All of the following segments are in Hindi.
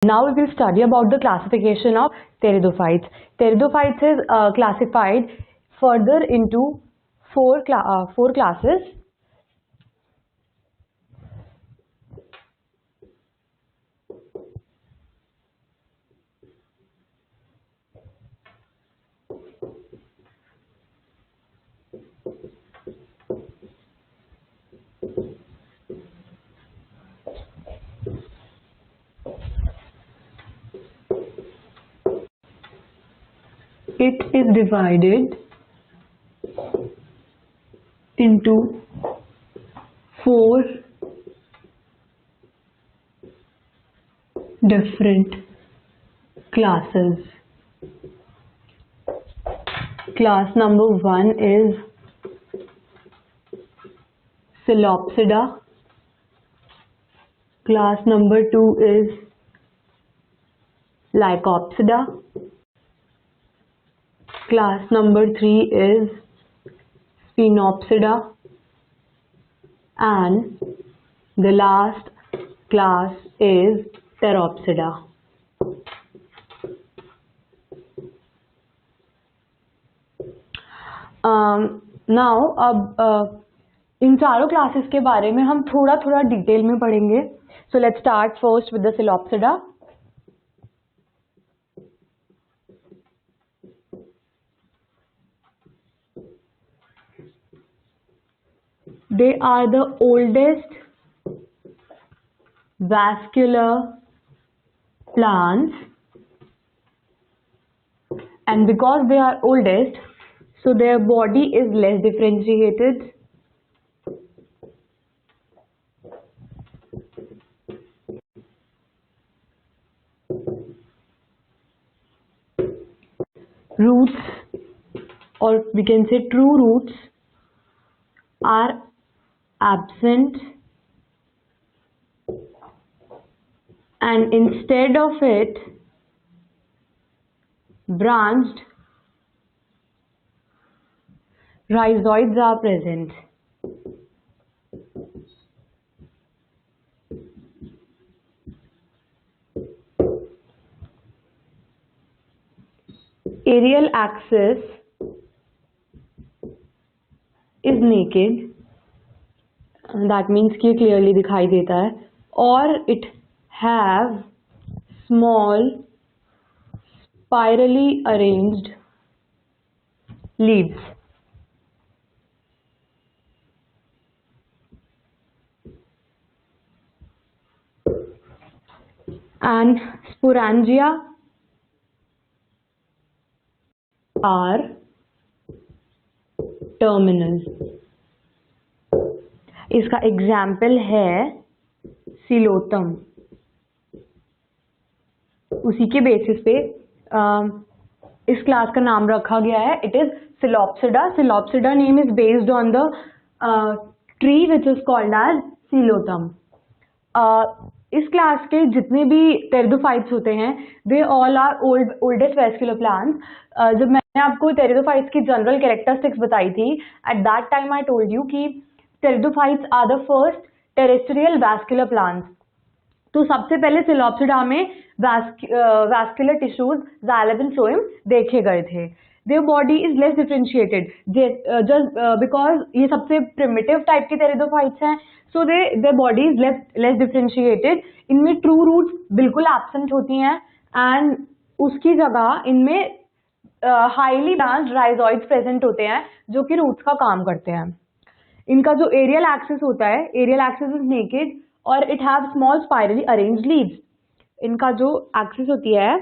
Now we will study about the classification of pteridophytes. Pteridophytes is classified further into four classes. It is divided into four different classes. Class number 1 is Coleopsida. Class number 2 is Lycopsida. Class number 3 is Sphenopsida, and the last class is Pteropsida. Now अब इन चारों क्लासेस के बारे में हम थोड़ा थोड़ा डिटेल में पढ़ेंगे. So let's start first with the Coleopsida. They are the oldest vascular plants, and because they are oldest, so their body is less differentiated. Roots, or we can say true roots, are absent, and instead of it, branched rhizoids are present. Aerial axis is naked, that means कि clearly दिखाई देता है, और it have small spirally arranged leaves. And sporangia are terminal. इसका एग्जाम्पल है सिलोतम. उसी के बेसिस पे इस क्लास का नाम रखा गया है. It is Coleopsida. Coleopsida name is based on the tree which is called as Psilotum. इस क्लास के जितने भी टेरिडोफाइट्स होते हैं, they all are oldest vascular plants. जब मैंने आपको टेरिडोफाइट्स की जनरल कैरेक्टरिस्टिक्स बताई थी, at that time I told you कि pteridophytes are the first terrestrial vascular plants. तो सबसे पहले Coleopsida में वैस्कुलर टिश्यूज जाइलम फ्लोएम देखे गए थे. Their body is less differentiated just because ये सबसे प्रिमिटिव टाइप के टेरिडोफाइट्स हैं, so their body is less differentiated. इनमें ट्रू रूट्स बिल्कुल एब्सेंट होती हैं, एंड उसकी जगह इनमें हाईली ब्रांच्ड राइजॉइड्स प्रेजेंट होते हैं जो कि रूट्स का काम करते हैं. इनका जो एरियल एक्सिस होता है, एरियल एक्सिस इज नेकेड और it have small spirally arranged leaves. इनका जो एक्सिस होती है,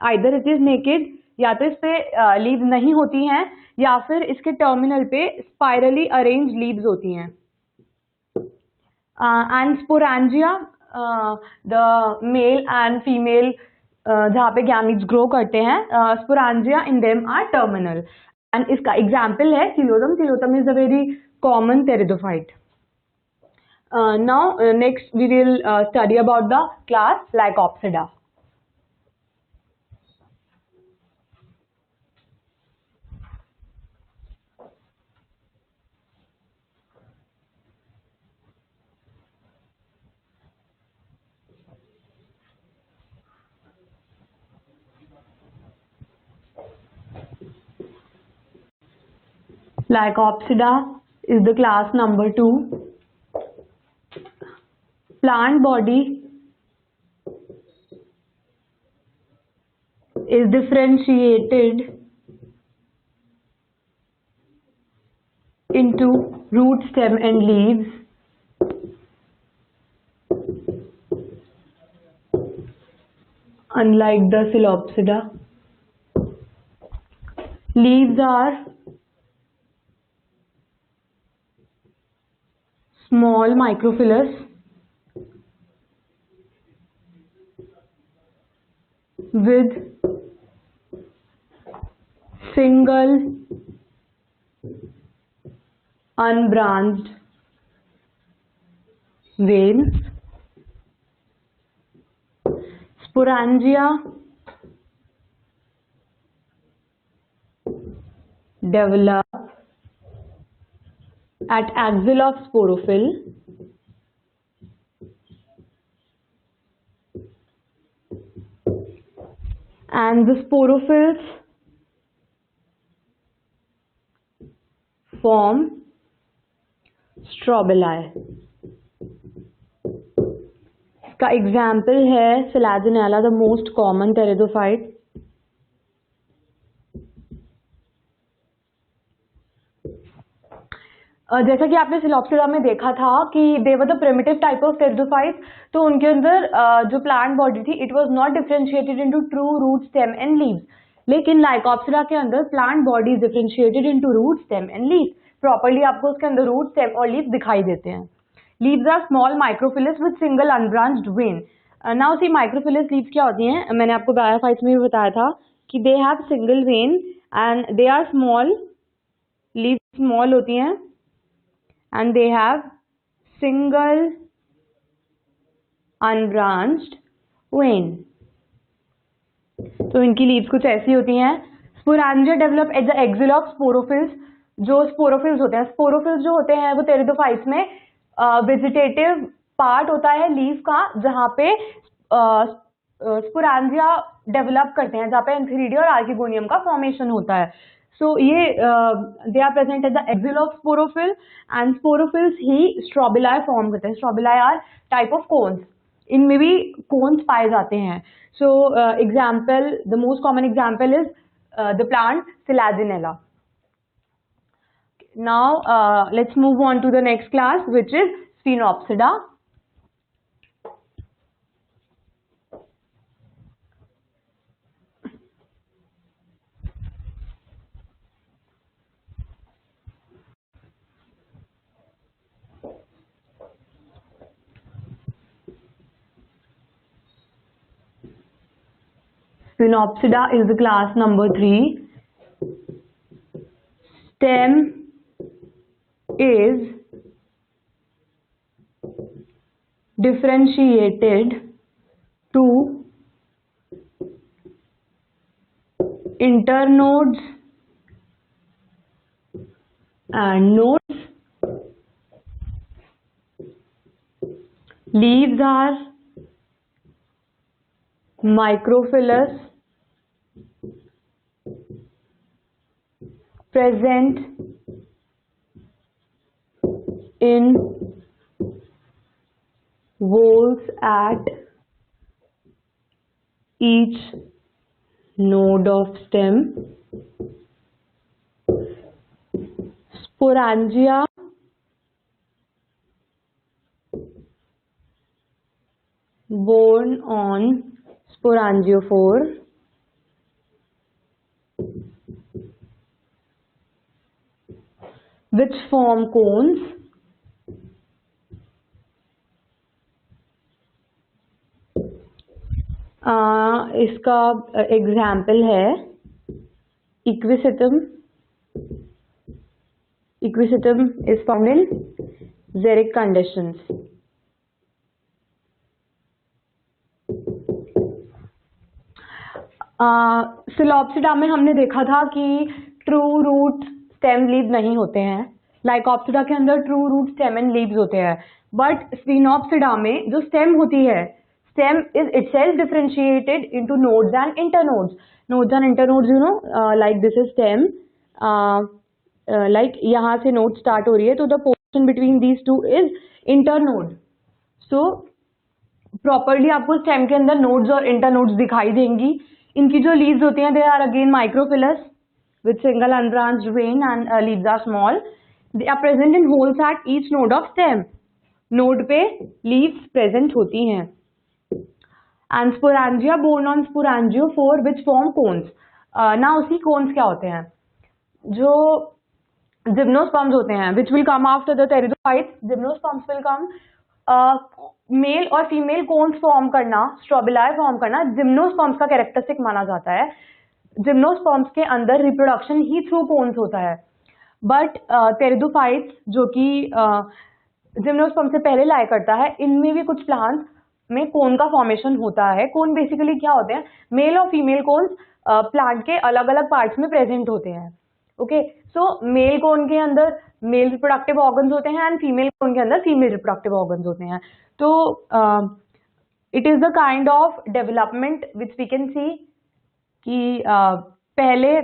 आइदर इट इज नेकेड, या तो इस पे लीव्स नहीं होती हैं, या फिर इसके टर्मिनल पे स्पाइरली अरेंज्ड लीव्स होती हैं. And sporangia, the male and female जहाँ पे गैमीट्स ग्रो करते हैं, sporangia in them are terminal. And इसका एग्जाम्पल है Psilotum. Psilotum is a very common pteridophyte. Now next we will study about the class Lycopsida. Lycopsida is the class number 2. Plant body is differentiated into root, stem and leaves. Unlike the Psilopsida, leaves are small microphyllous with single unbranched veins. Sporangia develop at axil of sporophyll and the sporophylls form strobili. इसका एग्जाम्पल है Selaginella, the most common pteridophyte. जैसा कि आपने Psilopsida में देखा था कि they were the primitive type of pteridophytes, तो उनके अंदर जो प्लांट बॉडी थी it was not differentiated into true root, stem and leaves. लेकिन Lycopsida के अंदर plant body is differentiated into root, stem and leaves. Properly आपको उसके अंदर रूट, स्टेम और लीव्स दिखाई देते हैं. Leaves are small microphylls with single unbranched vein. Now see microphylls leaves क्या होती हैं, मैंने आपको ब्रायोफाइट्स में भी बताया था कि they have single vein and they are small. Leaves small होती हैं and they have single unbranched vein. तो इनकी लीव्स कुछ ऐसी होती हैं. Sporangia develop at the axil of sporophylls. जो स्पोरोफिल्स होते हैं, स्पोरोफिल्स जो होते हैं वो टेरिडोफाइट्स में वेजिटेटिव पार्ट होता है लीफ का, जहाँ पे स्पोरांजिया डेवलप करते हैं, जहाँ पे एंथीरिडिया और आर्किगोनियम का फॉर्मेशन होता है. सो ये they are present at the axil of sporophyll and sporophylls ही स्ट्रोबिलाई फॉर्म करते हैं. Strobili are type of cones. इनमें भी कोन्स पाए जाते हैं. So example, the most common example is the plant Selaginella. Now let's move on to the next class, which is Sphenopsida. Sphenopsida is the class number 3. Stem is differentiated to internodes and nodes. Leaves are microphyllous, present in whorls at each node of stem. Sporangia borne on sporangiophore. Which form cones. इसका एग्जाम्पल है Equisetum. Equisetum is found in xeric conditions. Psilopsida में हमने देखा था कि ट्रू रूट, स्टेम, लीव नहीं होते हैं. Lycopsida के अंदर true root, stem and leaves होते हैं. बट Sphenopsida में जो स्टेम होती है, stem is itself differentiated into nodes and internodes. Nodes and internodes, you know, like this is stem, like यहाँ से नोड स्टार्ट हो रही है, तो the portion between these two is internode. So properly आपको स्टेम के अंदर नोड्स और इंटरनोड्स दिखाई देंगी. इनकी जो लीव्स होती हैं, they are again microphylls with single unbranched vein and leaves are small. They are present in holes at each node of stem. Node पे leaves present होती हैं. And sporangia borne on sporangiophore which form cones. Now see cones क्या होते हैं? जो gymnosperms होते हैं, which will come after the pteridophytes. Gymnosperms will come. Male और फीमेल कोन्स फॉर्म करना, स्ट्रोबिलाई फॉर्म करना, जिम्नोस्पर्म्स का कैरेक्टरिस्टिक माना जाता है. जिम्नोस्पर्म्स के अंदर रिप्रोडक्शन ही थ्रू कोन्स होता है. बट टेरिडोफाइट्स जो कि जिम्नोस्पर्म से पहले लाया करता है, इनमें भी कुछ प्लांट्स में कोन का फॉर्मेशन होता है. कोन बेसिकली क्या होते हैं? मेल और फीमेल कोन्स प्लांट के अलग अलग पार्ट्स में प्रेजेंट होते हैं. ओके, सो मेल कोन के अंदर मेल रिप्रोडक्टिव ऑर्गन्स होते हैं एंड फीमेल कोन के अंदर फीमेल रिप्रोडक्टिव ऑर्गन्स होते हैं. तो it is the kind of development which we can see कि पहले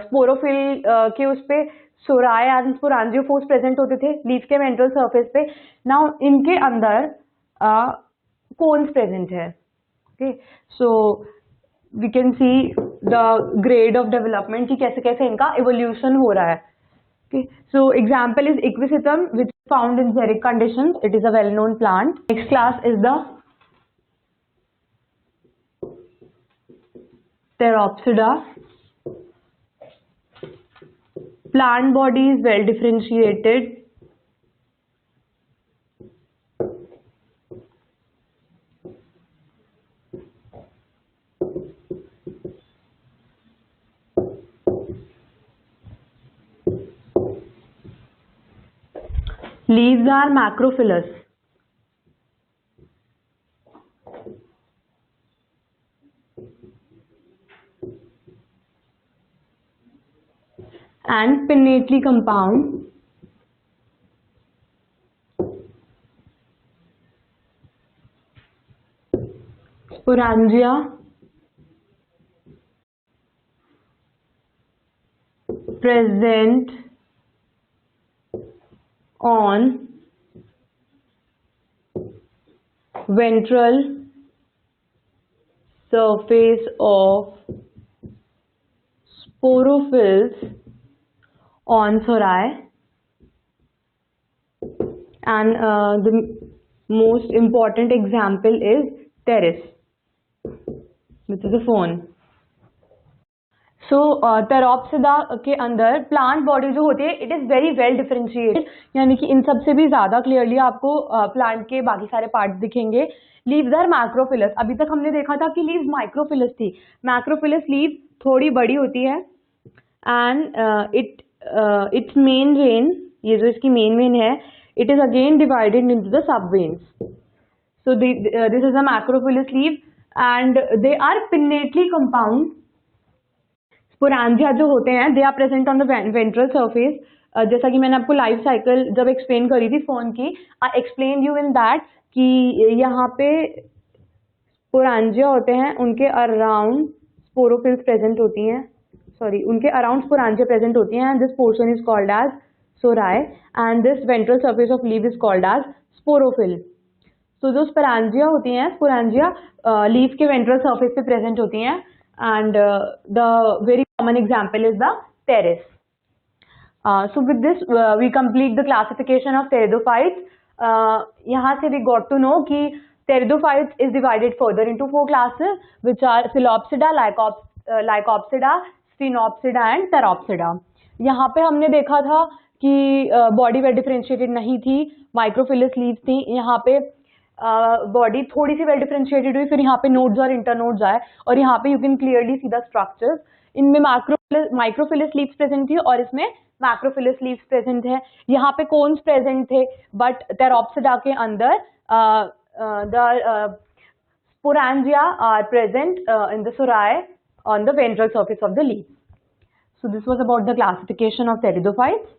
स्पोरोफिल के उस पे सोराय एंड स्पोरांजियोफोर्स प्रेजेंट होते थे लीफ के वेंट्रल सरफेस पे. नाउ इनके अंदर कोन्स प्रेजेंट है. Okay, so we can see the grade of development कि कैसे कैसे इनका इवोल्यूशन हो रहा है. Okay, so example is Equisetum, which is found in xeric conditions. It is a well-known plant. Next class is the Therapsida. Plant body is well differentiated. Leaves are macrophyllous. And pinnately compound. Sporangia present on ventral surface of sporophylls on sorae, and the most important example is Pteris, which is a fern. So Pteropsida के अंदर प्लांट बॉडी जो होती है, it is very well differentiated, यानी कि इन सबसे भी ज़्यादा क्लियरली आपको प्लांट के बाकी सारे पार्ट्स दिखेंगे. Leaves are macrophyllous. अभी तक हमने देखा था कि लीव्स माइक्रोफिलस थी. मैक्रोफिलस लीव थोड़ी बड़ी होती है एंड इट्स मेन वेन, ये जो इसकी मेन वेन है, it is again divided into the sub veins. So this is a macrophyllous leaf and they are pinnately compound. Sporangia जो होते हैं, they are present on the ventral surface. जैसा कि मैंने आपको लाइफ साइकिल जब एक्सप्लेन करी थी फोन की, I explain you in that कि यहाँ पे स्पोरांजिया होते हैं, उनके अराउंड स्पोरोफिल्स प्रेजेंट होती हैं, सॉरी उनके अराउंड स्पोरांजिया प्रेजेंट होती हैं. And this portion is called as sori and this ventral surface of leaf is called as sporophyll. तो जो स्पोरांजिया होती हैं, स्पोरांजिया लीव के वेंट्रल सरफेस पे प्रेजेंट होती हैं. And the very common example is the Pteris. So with this we complete the classification of pteridophytes. यहाँ से we got to know कि pteridophytes is divided further into 4 classes, which are Psilopsida, Lycopsida, Sphenopsida and Therapsida. यहाँ पे हमने देखा था कि बॉडी वेल डिफरेंशिएटेड नहीं थी, माइक्रोफिलस लीव्स थी. यहाँ पे बॉडी थोड़ी सी वेल डिफरेंशिएटेड हुई, फिर यहाँ पे नोड्स और इंटरनोड्स आए और यहाँ पे you can clearly see the structures. इनमें माइक्रोफिलस लीव्स प्रेजेंट थी और इसमें मैक्रोफिलस लीव्स प्रेजेंट है. यहाँ पे कोन्स प्रेजेंट थे, बट टेरोप्सिडा के अंदर the sporangia are present in the sori on the ventral surface of the leaf. So this was about the classification of pteridophytes.